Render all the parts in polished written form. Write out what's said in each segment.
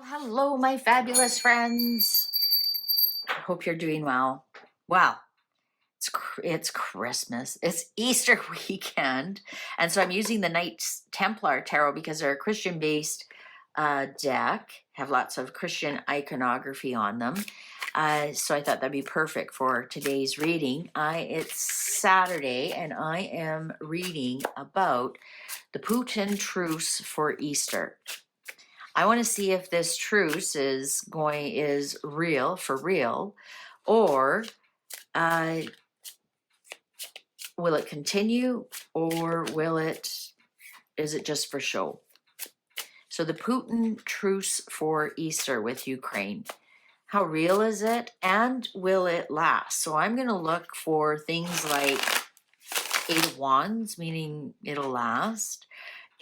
Hello, my fabulous friends. I hope you're doing well. Wow, it's Christmas. It's Easter weekend. And so I'm using the Knights Templar Tarot because they're a Christian-based deck, have lots of Christian iconography on them. So I thought that'd be perfect for today's reading. It's Saturday, and I am reading about the Putin truce for Easter. I want to see if this truce is real for real, or uh, will it continue, or is it just for show? So the Putin truce for Easter with Ukraine. How real is it, and will it last? So I'm going to look for things like Eight of Wands, meaning it'll last.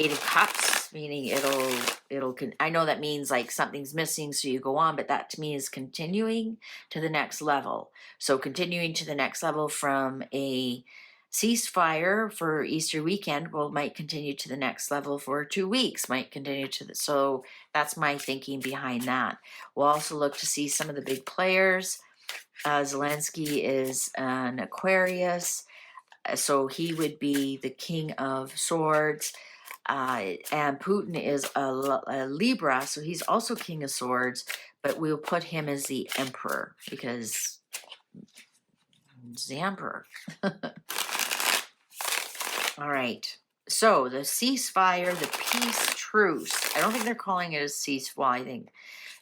Eight of Cups, meaning I know that means like something's missing, so you go on, but that to me is continuing to the next level. So continuing to the next level from a ceasefire for Easter weekend might continue to the next level for 2 weeks, so that's my thinking behind that. We'll also look to see some of the big players. Zelensky is an Aquarius, so he would be the King of Swords. And Putin is a Libra, so he's also King of Swords, but we'll put him as the Emperor because he's the Emperor. All right, so the ceasefire, the peace truce. I don't think they're calling it a ceasefire. I think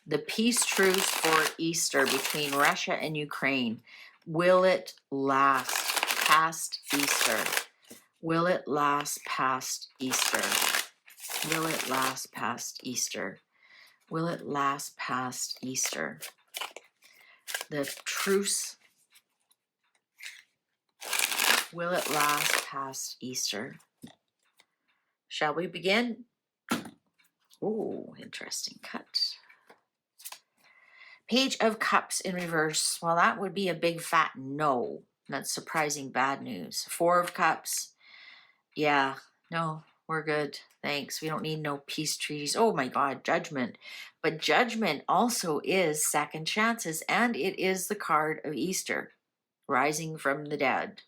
the peace truce for Easter between Russia and Ukraine. Will it last past Easter? Will it last past Easter? Will it last past Easter? Will it last past Easter? The truce. Will it last past Easter? Shall we begin? Oh, interesting cut. Page of Cups in reverse. Well, that would be a big fat no. That's surprising bad news. Four of Cups. Yeah, no, we're good. Thanks. We don't need no peace treaties. Oh my God, Judgment. But Judgment also is second chances, and it is the card of Easter, rising from the dead.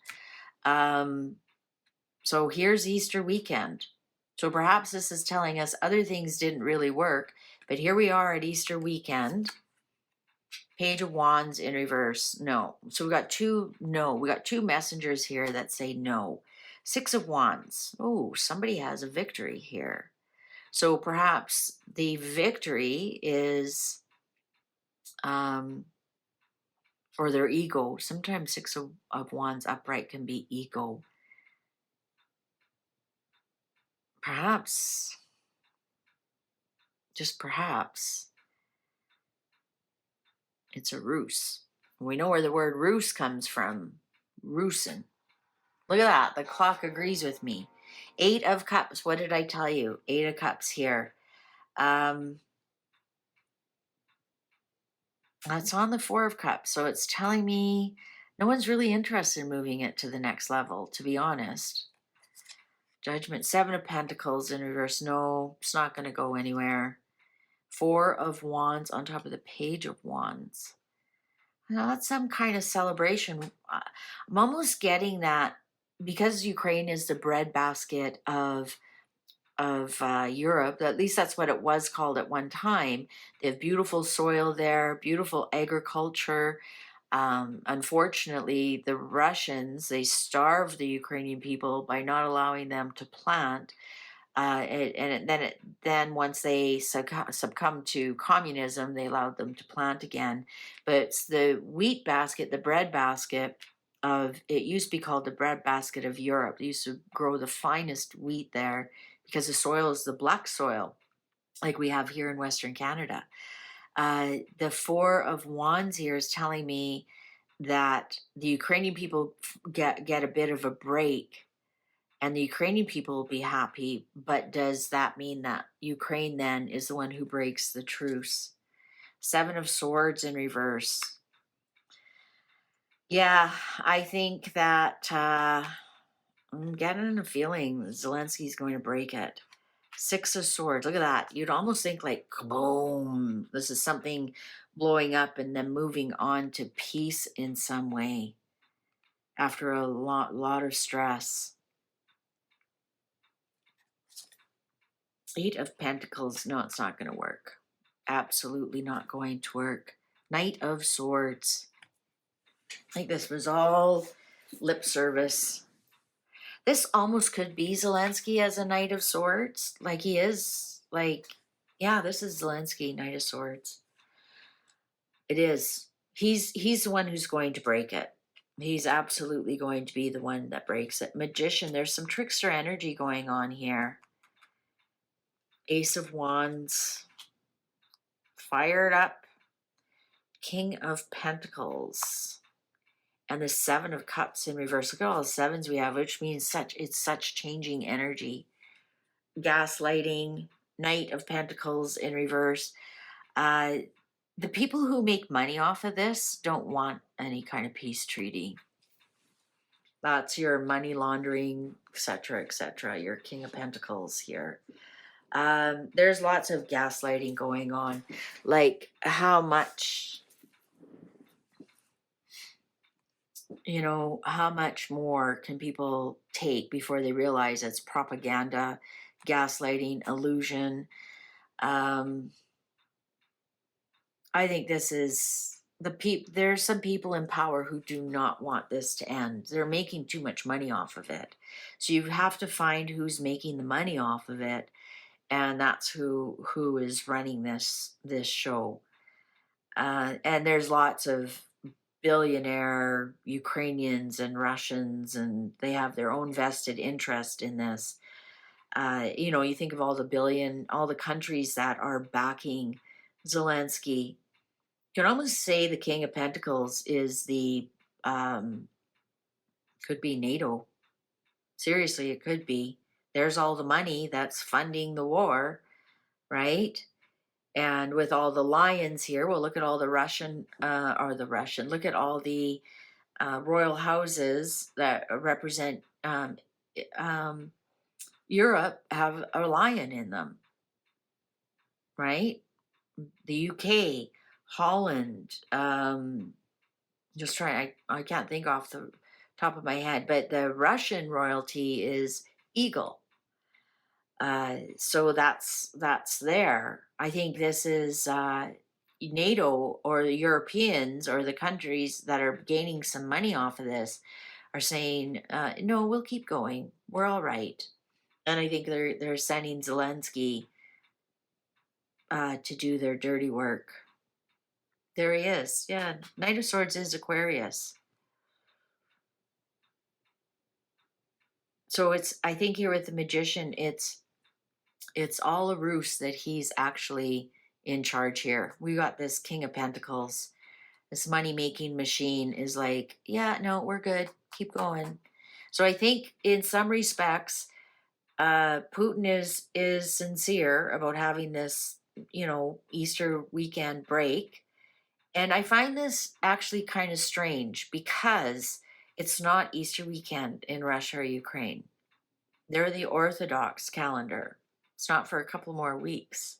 So here's Easter weekend. So perhaps this is telling us other things didn't really work, but here we are at Easter weekend. Page of Wands in reverse, no. So we got two messengers here that say no. Six of Wands. Oh, somebody has a victory here. So perhaps the victory is, or their ego. Sometimes Six of Wands upright can be ego. Perhaps, just perhaps, it's a ruse. We know where the word ruse comes from. Rusin. Look at that. The clock agrees with me. Eight of Cups. What did I tell you? Eight of Cups here. That's on the Four of Cups. So it's telling me no one's really interested in moving it to the next level, to be honest. Judgment. Seven of Pentacles in reverse. No, it's not going to go anywhere. Four of Wands on top of the Page of Wands. Now, that's some kind of celebration. I'm almost getting that because Ukraine is the breadbasket of Europe, at least that's what it was called at one time. They have beautiful soil there, beautiful agriculture. Unfortunately, the Russians, they starved the Ukrainian people by not allowing them to plant. Then once they succumbed to communism, they allowed them to plant again. But it's the wheat basket, the bread basket it used to be called the bread basket of Europe. They used to grow the finest wheat there because the soil is the black soil, like we have here in Western Canada. The Four of Wands here is telling me that the Ukrainian people get a bit of a break, and the Ukrainian people will be happy, but does that mean that Ukraine then is the one who breaks the truce? Seven of Swords in reverse. Yeah, I think that I'm getting a feeling Zelensky's going to break it. Six of Swords. Look at that. You'd almost think like, boom, this is something blowing up and then moving on to peace in some way after a lot of stress. Eight of Pentacles. No, it's not going to work. Absolutely not going to work. Knight of Swords. I think this was all lip service. This almost could be Zelensky as a Knight of Swords. Like he is, like, yeah, this is Zelensky, Knight of Swords. It is. He's the one who's going to break it. He's absolutely going to be the one that breaks it. Magician, there's some trickster energy going on here. Ace of Wands. Fired up. King of Pentacles. And the Seven of Cups in reverse. Look at all the sevens we have, which means it's such changing energy. Gaslighting, Knight of Pentacles in reverse. The people who make money off of this don't want any kind of peace treaty. That's your money laundering, etc., your King of Pentacles here. There's lots of gaslighting going on. Like how much... how much more can people take before they realize it's propaganda, gaslighting, illusion? I think this is there's some people in power who do not want this to end. They're making too much money off of it. So you have to find who's making the money off of it, and that's who is running this show. And there's lots of billionaire Ukrainians and Russians, and they have their own vested interest in this. You think of all the countries that are backing Zelensky. You can almost say the King of Pentacles is could be NATO. Seriously, it could be. There's all the money that's funding the war, right? And with all the lions here, well, look at all the look at all the royal houses that represent Europe have a lion in them, right? The UK, Holland, I can't think off the top of my head, but the Russian royalty is eagle. So that's there. I think this is NATO or the Europeans or the countries that are gaining some money off of this are saying, no, we'll keep going. We're all right. And I think they're sending Zelensky to do their dirty work. There he is. Yeah, Knight of Swords is Aquarius. So I think here with the Magician, it's all a ruse that he's actually in charge here. We got this King of Pentacles. This money-making machine is like, yeah, no, we're good. Keep going. So I think in some respects, Putin is sincere about having this, Easter weekend break. And I find this actually kind of strange because it's not Easter weekend in Russia or Ukraine. They're the Orthodox calendar. It's not for a couple more weeks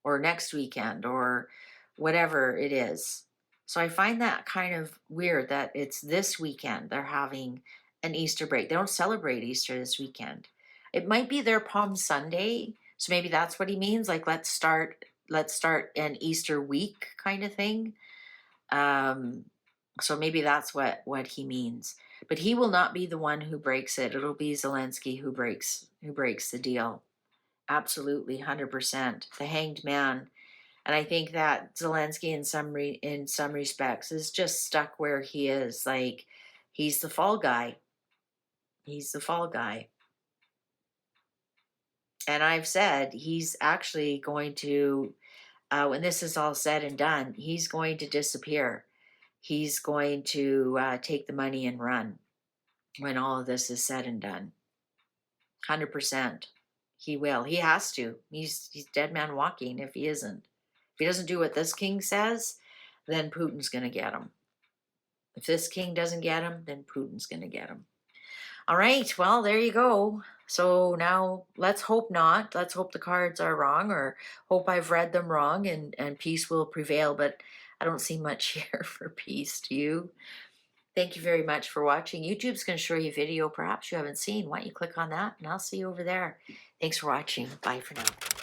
or next weekend or whatever it is. So I find that kind of weird that it's this weekend they're having an Easter break. They don't celebrate Easter this weekend. It might be their Palm Sunday. So maybe that's what he means. Like, let's start an Easter week kind of thing. So maybe that's what he means. But he will not be the one who breaks it. It'll be Zelensky who breaks the deal. Absolutely, 100%. The Hanged Man. And I think that Zelensky in some respects is just stuck where he is. Like, he's the fall guy. He's the fall guy. And I've said he's actually going to, when this is all said and done, he's going to disappear. He's going to take the money and run when all of this is said and done. 100%. He will. He has to. He's dead man walking if he isn't. If he doesn't do what this king says, then Putin's going to get him. If this king doesn't get him, then Putin's going to get him. All right. Well, there you go. So now let's hope not. Let's hope the cards are wrong, or hope I've read them wrong, and peace will prevail. But I don't see much here for peace. Do you? Thank you very much for watching. YouTube's going to show you a video perhaps you haven't seen. Why don't you click on that, and I'll see you over there. Thanks for watching. Bye for now.